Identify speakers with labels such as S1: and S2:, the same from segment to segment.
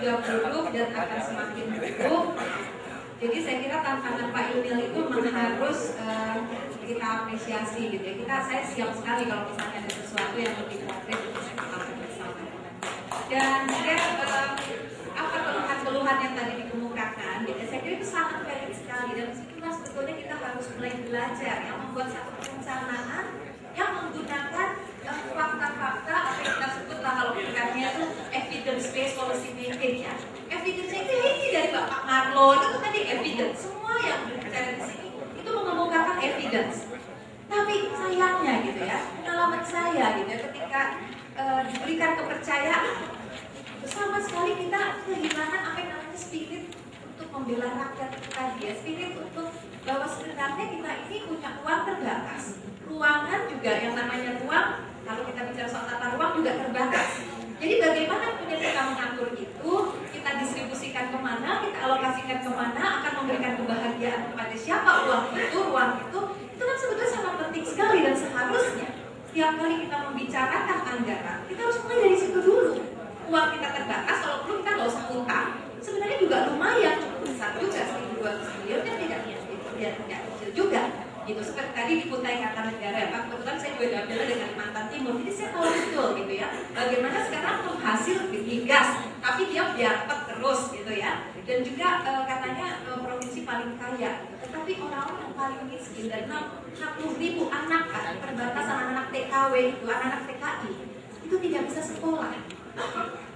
S1: sudah buruk dan akan semakin buruk. Jadi saya kira tantangan Pak Emil itu memang harus kita apresiasi gitu ya. Saya siap sekali kalau misalnya ada sesuatu yang lebih konkret untuk saya lakukan bersama. Dan juga apa keluhan-keluhan yang tadi dikemukakan, gitu. Saya kira itu sangat valid sekali. Dan disitulah sebetulnya kita harus mulai belajar yang membuat satu perencanaan yang menggunakan fakta-fakta apa yang kita sebutlah kalau pendekatnya itu evidence based policy making ya. Evidence itu ini dari Bapak Marlo itu tadi evidence. Semua yang berbicara di sini itu mengemukakan evidence. Tapi sayangnya gitu ya, pengalaman saya gitu ya, ketika diberikan kepercayaan, sama sekali kita kehilangan apa yang namanya spirit untuk membela rakyat tadi ya, spirit untuk bahwa sebenarnya kita ini punya uang terbatas, ruangan juga yang namanya ruang, kalau kita bicara soal tata ruang juga terbatas. Jadi bagaimana kemudian kita mengatur itu, kita distribusikan kemana, kita alokasikan kemana, akan memberikan kebahagiaan kepada siapa uang itu, ruang itu kan sebetulnya sangat penting sekali. Dan seharusnya setiap kali kita membicarakan anggaran, kita harus mulai dari situ dulu. Uang kita terbatas, kalau perlu kita nggak usah utang. Sebenarnya juga lumayan, cukup besar juga, 1.200 triliun kan tidak kecil juga. Gitu, seperti tadi di Kutai Kartanegara ya Pak, kebetulan saya juga dapat dengan Kalimantan Timur, jadi saya tahu betul gitu ya, bagaimana sekarang penghasil gas, tapi dia dapat terus gitu ya, dan juga katanya provinsi paling kaya, tetapi orang-orang yang paling miskin dan 60.000 anak kan, perbatasan anak-anak TKW itu, anak-anak TKI itu tidak bisa sekolah.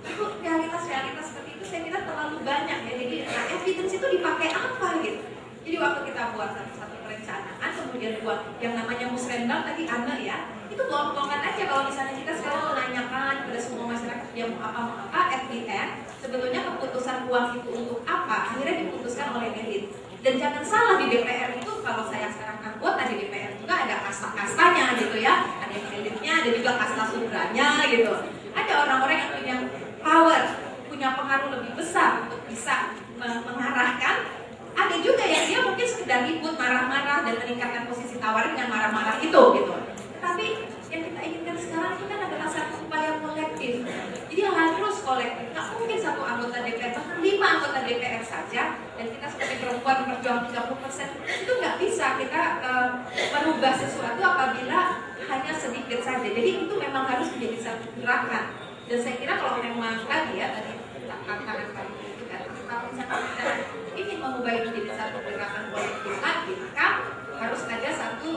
S1: Itu realitas-realitas seperti itu saya kira terlalu banyak ya, jadi evidence itu dipakai apa gitu. Jadi waktu kita buat satu perencanaan, kemudian buat yang namanya musrembang tadi Ana ya, itu bohong-bohongan aja kalau misalnya kita sekarang menanyakan kepada semua masyarakat dia mau apa, at the end, sebetulnya keputusan uang itu untuk apa, akhirnya diputuskan oleh elit. Dan jangan salah, di DPR itu, kalau saya sekarang anggota di DPR juga ada kasta-kastanya gitu ya, ada yang elitnya, ada juga kasta sudranya gitu. Ada orang-orang yang punya power, punya pengaruh lebih besar untuk bisa mengarahkan. Ada juga yang dia mungkin sekedar ribut, marah-marah dan meningkatkan posisi tawar dengan marah-marah itu gitu. Tapi yang kita inginkan sekarang itu kan adalah satu upaya kolektif. Jadi harus kolektif. Nggak mungkin satu anggota DPR, bahkan 5 anggota DPR saja, dan kita sebagai perempuan berjuang 30%, itu nggak bisa kita merubah sesuatu apabila hanya sedikit saja. Jadi itu memang harus menjadi satu gerakan. Dan saya kira kalau memang tadi ya, tadi tantangan tadi itu kan, kalau misalnya kita ingin mengubah itu menjadi satu gerakan kolektif lagi, maka harus ada satu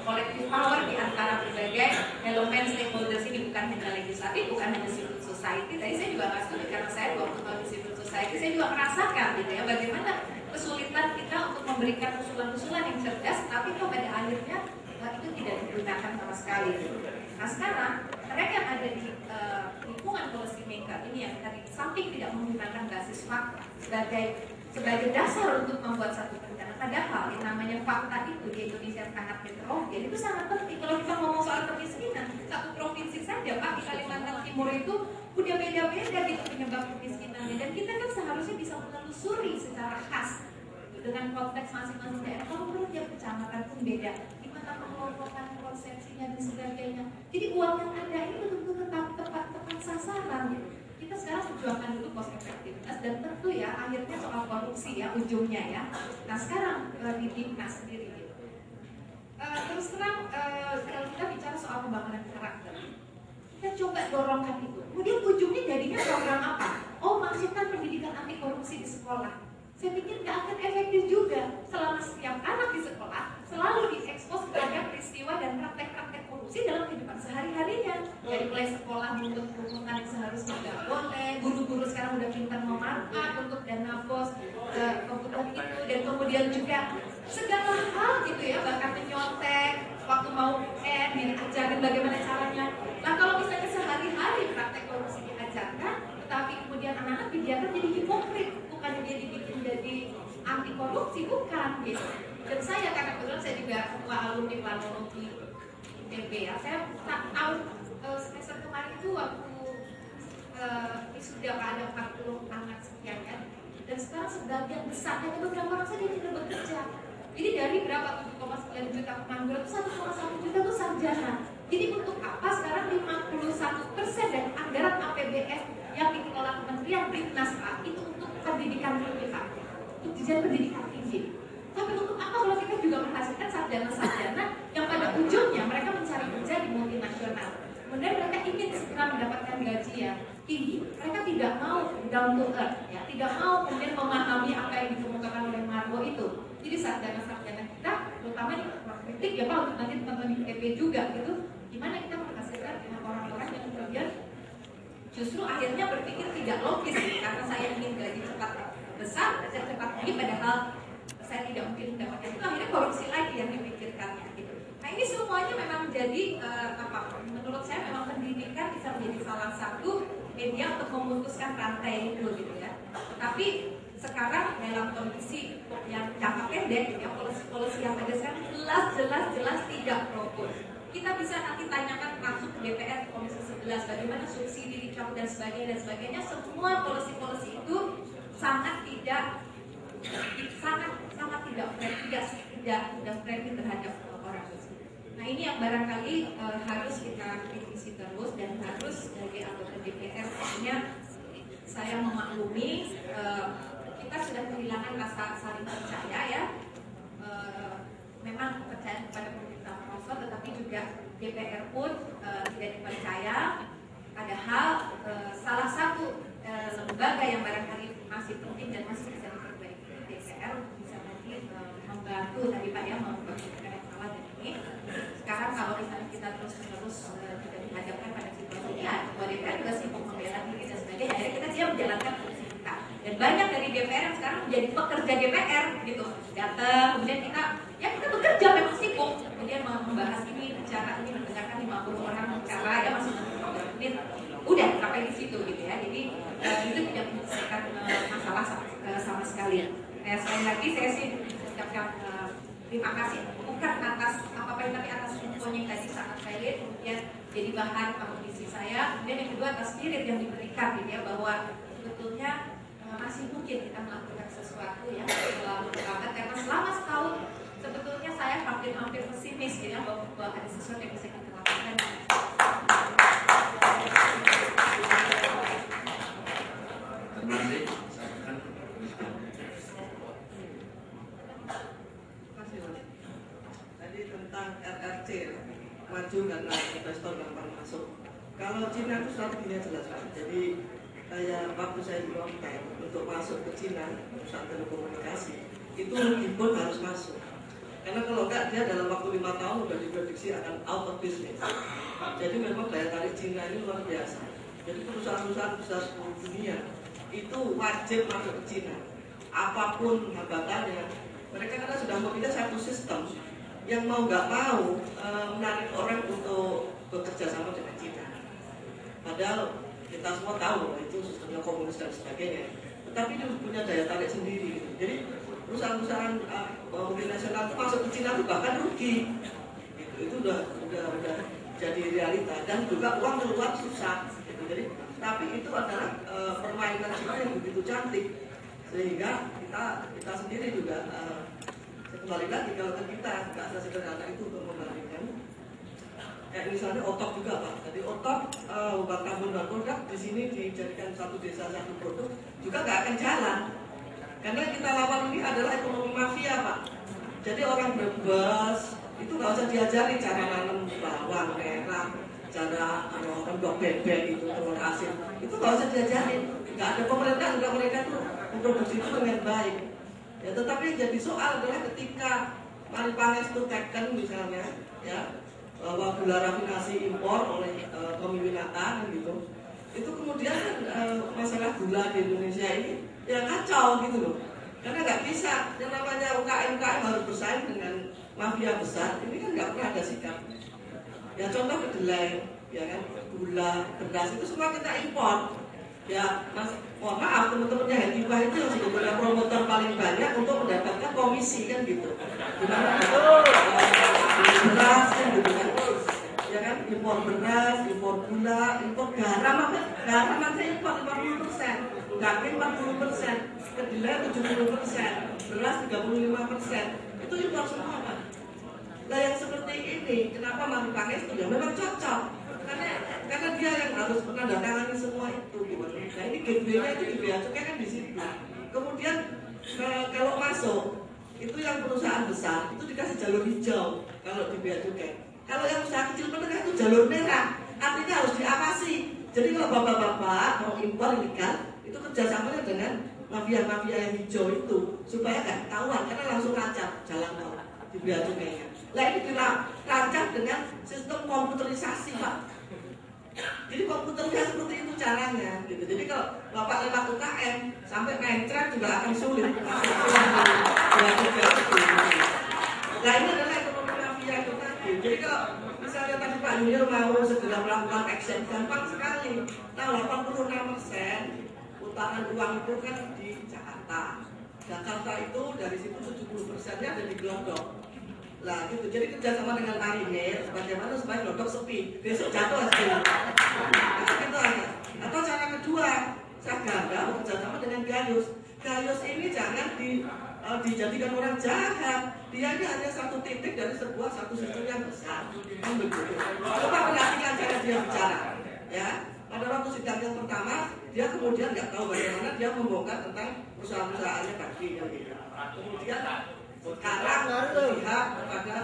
S1: kolektif power di antara berbagai elemen stakeholders ini, bukan hanya legislatif, bukan hanya civil society. Tadi saya juga nggak setuju karena saya 20 tahun di civil society, saya juga merasakan gitu ya, bagaimana kesulitan kita untuk memberikan usulan-usulan yang cerdas, tapi kok pada akhirnya itu tidak digunakan sama sekali. Nah sekarang mereka yang ada di lingkungan policy maker ini yang tadi samping tidak menggunakan basis fakta sebagai dasar untuk membuat satu rencana, padahal yang namanya fakta itu di Indonesia sangat heterogen, itu sangat penting. Kalau kita ngomong soal kemiskinan, satu provinsi saja Pak, di Kalimantan Timur itu udah beda-beda gitu penyebab kemiskinannya, dan kita kan seharusnya bisa menelusuri secara khas dengan konteks masing-masing daerah. Kalau perlu tiap kecamatan pun beda, gimana pengelompokan konsepsinya dan sebagainya. Jadi uang yang ada ini betul-betul tepat sasaran gitu. Kita sekarang perjuangkan dulu cost effectiveness, dan tentu ya akhirnya soal korupsi ya ujungnya ya. Nah sekarang di Dinas sendiri gitu. Terus terang kalau kita bicara soal pembangunan karakter, kita coba dorongkan itu. Kemudian ujungnya jadinya program apa? Oh, maksudkan pendidikan anti korupsi di sekolah. Saya pikir nggak akan efektif juga selama setiap anak di sekolah selalu diekspos kepada peristiwa dan praktek-praktek korupsi dalam kehidupan sehari-harinya. Dari mulai sekolah untuk kerumunan yang seharusnya nggak boleh, guru-guru sekarang udah pintar memanfaat untuk dana bos, komputer itu, dan kemudian juga segala hal gitu ya, bahkan menyontek waktu mau UN diajarkan bagaimana caranya. Nah kalau misalnya sehari-hari praktek korupsi diajarkan, tetapi kemudian anak-anak dibiarkan jadi hipokrit, bukan dia dibikin jadi anti korupsi, bukan gitu. Dan saya karena kebetulan saya juga ketua alumni planologi ITB ya, saya tahun semester kemarin itu waktu wisuda ada 40 anak sekian kan, dan sekarang sebagian besar hanya beberapa orang saja yang tidak bekerja. Jadi dari berapa 7,9 juta pengangguran itu 1,1 juta itu sarjana. Jadi untuk apa sekarang 51% dari anggaran APBN yang dikelola Kementerian Dinas Dirjen Pendidikan Tinggi. Tapi untuk apa kalau kita juga menghasilkan sarjana-sarjana yang pada ujungnya mereka mencari kerja di multinasional. Kemudian mereka ingin segera mendapatkan gaji yang tinggi. Mereka tidak mau down to earth, ya, tidak mau kemudian memahami apa yang dikemukakan oleh Margo itu. Jadi sarjana-sarjana kita, terutama di kritik ya Pak, untuk nanti teman-teman di PP juga gitu, gimana kita menghasilkan orang-orang yang kemudian justru akhirnya berpikir tidak logis gitu, karena saya ingin gaji cepat besar, gaji cepat tinggi, padahal saya tidak mungkin mendapatkan itu, akhirnya korupsi lagi yang dipikirkannya gitu. Nah ini semuanya memang menjadi menurut saya memang pendidikan bisa menjadi salah satu media untuk memutuskan rantai itu gitu ya. Tapi sekarang dalam kondisi yang jangka pendek ya, polisi yang ada sekarang jelas tidak propos. Kita bisa nanti tanyakan masuk ke DPR Komisi 11 bagaimana subsidi dicabut dan sebagainya. Semua polisi-polisi itu sangat tidak friendly terhadap orang miskin. Nah ini yang barangkali harus kita kritisi terus dan harus sebagai anggota DPR tentunya saya memaklumi kita sudah kehilangan rasa saling percaya ya. Memang kepercayaan kepada pemerintah merosot, tetapi juga DPR pun tidak dipercaya. Padahal salah satu lembaga yang barangkali masih penting dan masih bisa diperbaiki DPR bisa nanti membantu tadi Pak ya, memperbaiki salah dan ini. Sekarang kalau misalnya kita terus-menerus tidak dihadapkan pada situasi ya, ketua DPR juga sibuk membela diri dan sebagainya, akhirnya kita siap menjalankan fungsi kita. Dan banyak dari DPR yang sekarang menjadi pekerja DPR gitu, datang kemudian kita bekerja memang sibuk, kemudian membahas ini, bicara ini, mendengarkan 50 orang bicara ya masih 15 menit, udah sampai di situ gitu ya. Jadi itu tidak menyelesaikan masalah sama sekali. Nah, sekali lagi saya sih mengucapkan terima kasih bukan atas apa-apa tapi atas infonya yang tadi sangat valid, kemudian jadi bahan amunisi saya. Kemudian yang kedua atas spirit yang diberikan gitu ya, bahwa sebetulnya masih mungkin kita melakukan sesuatu ya selama terlambat, karena selama setahun sebetulnya saya hampir pesimis gitu ya, bahwa ada sesuatu yang bisa kita lakukan.
S2: Terima kasih.
S3: Tadi tentang RRC, maju karena investor gampang masuk. Kalau Cina itu strateginya jelas kan. Jadi kayak waktu saya di Longkang untuk masuk ke Cina, perusahaan telekomunikasi itu import harus masuk. Karena kalau enggak dia dalam waktu 5 tahun sudah diprediksi akan out of business. Jadi memang daya tarik Cina ini luar biasa. Jadi perusahaan-perusahaan besar seluruh dunia itu wajib masuk ke Cina. Apapun hambatannya, mereka karena sudah memiliki satu sistem yang mau nggak mau menarik orang untuk bekerja sama dengan Cina. Padahal kita semua tahu itu sistemnya komunis dan sebagainya. Tetapi dia punya daya tarik sendiri. Gitu. Jadi perusahaan-perusahaan multinasional itu masuk ke Cina itu bahkan rugi. Itu udah jadi realita dan juga uang keluar susah. Gitu. Jadi tapi itu adalah permainan Cina yang begitu cantik sehingga kita sendiri juga kembali lagi kalau kita nggak ada sederhana itu untuk membandingkan. Kayak misalnya Otok juga Pak. Jadi Otok obat tabung dan produk di sini dijadikan satu desa satu produk juga nggak akan jalan. Karena kita lawan ini adalah ekonomi mafia Pak. Jadi orang bebas itu nggak usah diajari cara nanam bawang merah, cara rendok bebek itu telur asin, itu nggak usah diajarin. Nggak ada pemerintah juga mereka tuh memproduksi itu dengan baik. Ya tetapi yang jadi soal adalah ketika Maripanges itu teken misalnya, ya bahwa gula rafinasi impor oleh Tomiwinata gitu, itu kemudian masalah gula di Indonesia ini ya kacau gitu loh. Karena nggak bisa, yang namanya UKM harus bersaing dengan mafia besar, ini kan nggak pernah ada sikap. Ya contoh kedelai, ya kan, gula, beras itu semua kita impor. Ya, Mas, mohon maaf teman-temannya Hetifah itu yang sebetulnya promotor paling banyak untuk mendapatkan komisi kan gitu. Gimana? Beras kan gitu kan. Ya kan, impor beras, impor gula, impor garam aja impor 50%, daging 40%, kedelai 70%, beras 35%. Itu impor semua kan. Nah yang seperti ini, kenapa Maripanges itu ya memang cocok. Karena dia yang harus menandatangani semua itu. Nah ini gateway-nya itu di bea cukai kan di situ. Kemudian kalau masuk itu yang perusahaan besar itu dikasih jalur hijau kalau di bea cukai. Kalau yang usaha kecil menengah itu jalur merah, artinya harus diawasi. Jadi kalau bapak-bapak mau impor ikan, itu kerjasamanya dengan mafia-mafia yang hijau itu supaya nggak ketahuan karena langsung lancar jalan tol di bea cukainya. Nah ini dirancang dengan sistem komputerisasi, Pak. Jadi komputernya seperti itu caranya gitu. Jadi kalau bapak lewat UKM sampai mencret juga akan sulit. Nah ini adalah ekonomi mafia itu tadi. Jadi kalau misalnya tadi Pak Yunil mau segera melakukan action, gampang sekali. Nah 86% putaran uang itu kan di Jakarta. Jakarta itu dari situ 70%-nya ada di Glodok. Lah gitu, jadi kerjasama dengan marinir bagaimana supaya Glodok sepi, besok jatuh hasil. Itu gitu aja. Atau cara kedua, saya ganda bekerjasama dengan Gayus. Gayus ini jangan dijadikan orang jahat. Dia ini hanya satu titik dari satu sistem yang besar. Coba perhatikan cara dia bicara. Ya, pada waktu sidang yang pertama, dia kemudian nggak tahu bagaimana dia membongkar tentang perusahaan-perusahaannya tadi. Kemudian sekarang berpihak kepada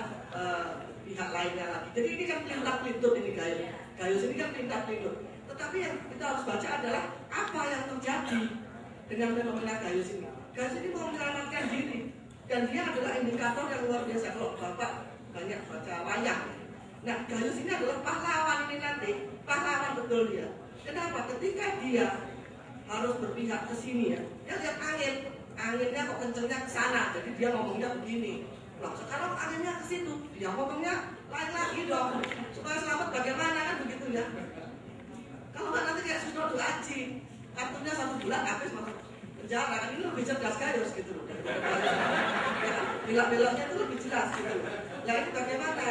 S3: pihak lainnya lagi. Jadi ini kan pelintas-pelintut ini Gayus. Gayus ini kan pelintas-pelintut. Tetapi yang kita harus baca adalah apa yang terjadi dengan fenomena Gayus ini. Gayus ini mau menyelamatkan diri dan dia adalah indikator yang luar biasa kalau Bapak banyak baca wayang. Nah Gayus ini adalah pahlawan ini nanti, pahlawan betul dia. Kenapa? Ketika dia harus berpihak ke sini ya, dia lihat anginnya kok kencengnya ke sana, jadi dia ngomongnya begini. Loh, sekarang anginnya ke situ, dia ngomongnya lain lagi dong. Supaya selamat bagaimana kan begitu ya? Kalau nggak nanti kayak Susno Doa Aji, kartunya 1 bulan habis masuk penjara. Kan ini lebih cerdas Gayus gitu loh. Belok-beloknya itu lebih jelas gitu. Nah ini bagaimana?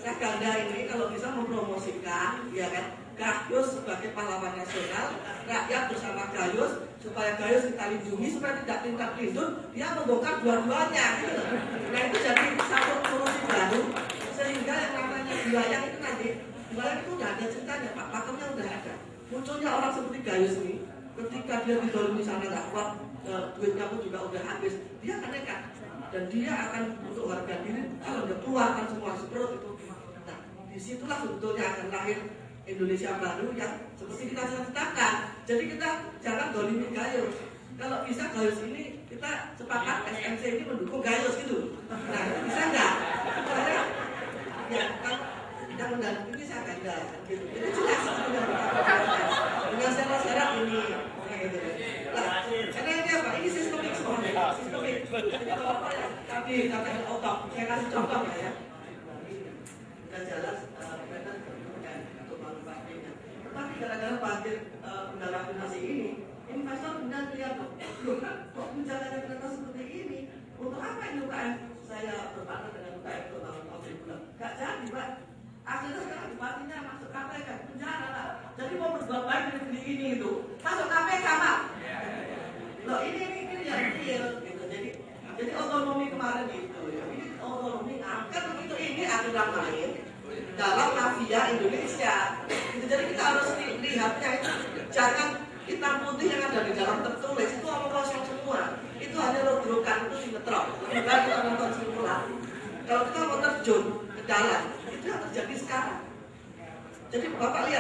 S3: Saya ganda ini kalau bisa mempromosikan, ya kan? Gayus sebagai pahlawan nasional, rakyat bersama Gayus, supaya Gayus kita lindungi, supaya tidak tindak-tinduk, dia membongkar dua-duanya gitu. Nah itu jadi satu solusi baru, sehingga yang namanya Dilayang itu nanti, Dilayang itu udah ada ceritanya, Pak, pakemnya udah ada. Munculnya orang seperti Gayus ini, ketika dia didolimi sana nggak kuat, duitnya pun juga udah habis, dia akan nekat. Dan dia akan untuk harga diri, kalau dia keluarkan semua seperut itu. Nah disitulah sebetulnya akan lahir Indonesia baru yang seperti kita ceritakan. Jadi kita jangan dolimi Gayus. Kalau bisa Gayus ini kita sepakat SMC ini mendukung Gayus gitu. Nah bisa nggak? Karena ya kan yang mendampingi ini saya ganda gitu. Jadi jelas dengan syarat ini. Gitu. Nah, karena ini apa? Ini sistemik semua. Sistemik. Jadi kalau apa ya? Tadi katakan otak. Saya kasih contoh ya. Kita jelas. Tapi gara-gara banjir kendala finansi ini, investor kemudian lihat loh, kok menjalankan kereta seperti ini? Untuk apa ini UKM? Saya berpartner dengan UKM untuk tahun 2000. Gak jadi, Pak. Akhirnya sekarang bupatinya masuk KPK, penjara lah. Jadi mau berbuat baik seperti ini itu, masuk KPK, Pak. Loh ini yang real, gitu. Jadi otonomi kemarin itu, ya. Ini otonomi angkat begitu ini aturan main dalam mafia Indonesia. Jadi kita harus lihatnya itu jangan hitam putih yang ada di dalam tertulis itu omong kosong semua. Itu hanya logrokan itu sinetron. Bukan kita nonton simulasi. Kalau kita mau terjun ke dalam itu yang terjadi sekarang. Jadi Bapak lihat.